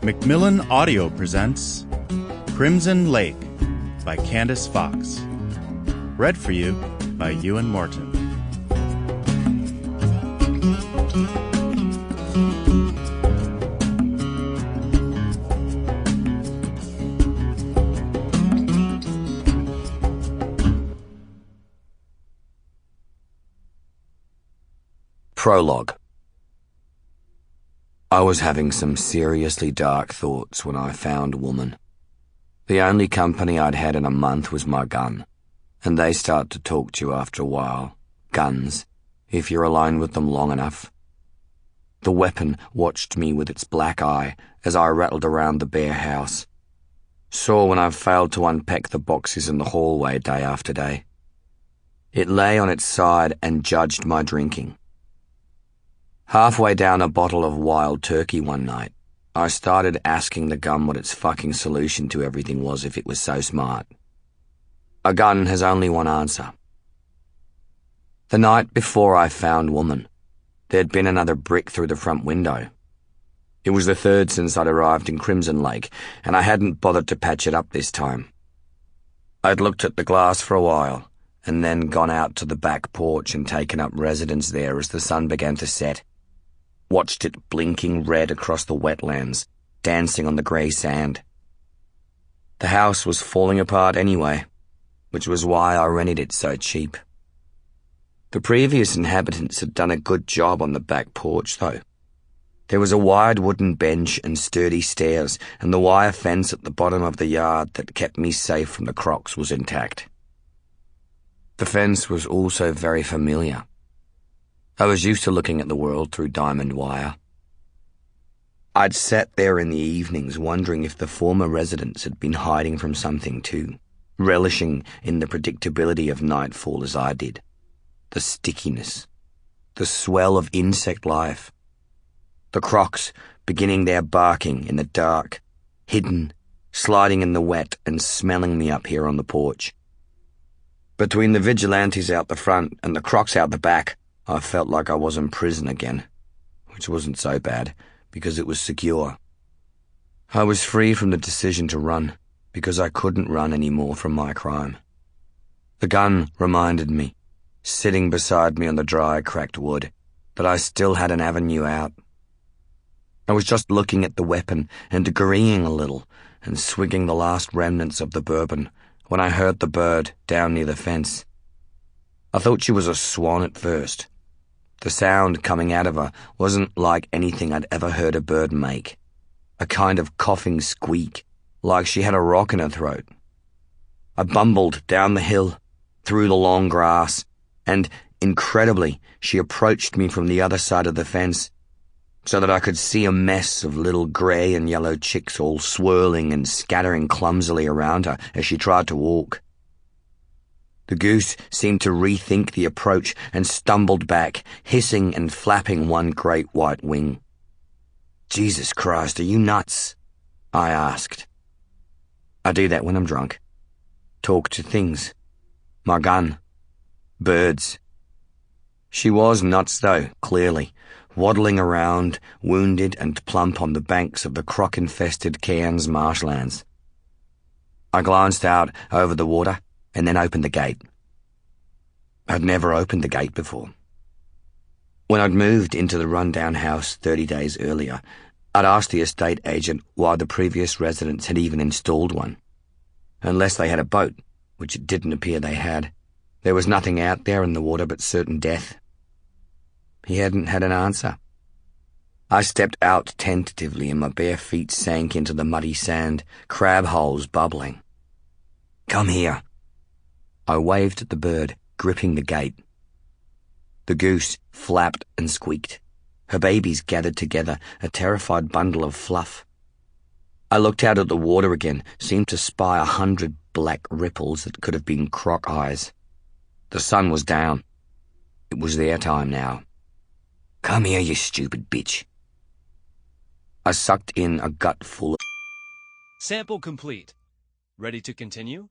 Macmillan Audio presents Crimson Lake by Candice Fox. Read for you by Euan Morton. Prologue. I was having some seriously dark thoughts when I found Woman. The only company I'd had in a month was my gun, and they start to talk to you after a while. Guns, if you're alone with them long enough. The weapon watched me with its black eye as I rattled around the bare house. Saw when I failed to unpack the boxes in the hallway day after day. It lay on its side and judged my drinking. Halfway down a bottle of wild turkey one night, I started asking the gun what its fucking solution to everything was if it was so smart. A gun has only one answer. The night before I found Woman, there'd been another brick through the front window. It was the third since I'd arrived in Crimson Lake, and I hadn't bothered to patch it up this time. I'd looked at the glass for a while, and then gone out to the back porch and taken up residence there as the sun began to set. Watched it blinking red across the wetlands, dancing on the grey sand. The house was falling apart anyway, which was why I rented it so cheap. The previous inhabitants had done a good job on the back porch, though. There was a wide wooden bench and sturdy stairs, and the wire fence at the bottom of the yard that kept me safe from the crocs was intact. The fence was also very familiar. I was used to looking at the world through diamond wire. I'd sat there in the evenings wondering if the former residents had been hiding from something too, relishing in the predictability of nightfall as I did. The stickiness, the swell of insect life. The crocs beginning their barking in the dark, hidden, sliding in the wet and smelling me up here on the porch. Between the vigilantes out the front and the crocs out the back, I felt like I was in prison again, which wasn't so bad, because it was secure. I was free from the decision to run, because I couldn't run anymore from my crime. The gun reminded me, sitting beside me on the dry, cracked wood, that I still had an avenue out. I was just looking at the weapon and agreeing a little, and swigging the last remnants of the bourbon, when I heard the bird down near the fence. I thought she was a swan at first. The sound coming out of her wasn't like anything I'd ever heard a bird make. A kind of coughing squeak, like she had a rock in her throat. I bumbled down the hill, through the long grass, and, incredibly, she approached me from the other side of the fence, so that I could see a mess of little grey and yellow chicks all swirling and scattering clumsily around her as she tried to walk. The goose seemed to rethink the approach and stumbled back, hissing and flapping one great white wing. "Jesus Christ, are you nuts?" I asked. I do that when I'm drunk. Talk to things. My gun. Birds. She was nuts though, clearly, waddling around, wounded and plump on the banks of the croc-infested Cairns marshlands. I glanced out over the water and then opened the gate. I'd never opened the gate before. When I'd moved into the rundown house 30 days earlier, I'd asked the estate agent why the previous residents had even installed one. Unless they had a boat, which it didn't appear they had, there was nothing out there in the water but certain death. He hadn't had an answer. I stepped out tentatively and my bare feet sank into the muddy sand, crab holes bubbling. "Come here." I waved at the bird, gripping the gate. The goose flapped and squeaked. Her babies gathered together, a terrified bundle of fluff. I looked out at the water again, seemed to spy 100 black ripples that could have been croc eyes. The sun was down. It was their time now. "Come here, you stupid bitch." I sucked in a gutful. Sample complete. Ready to continue?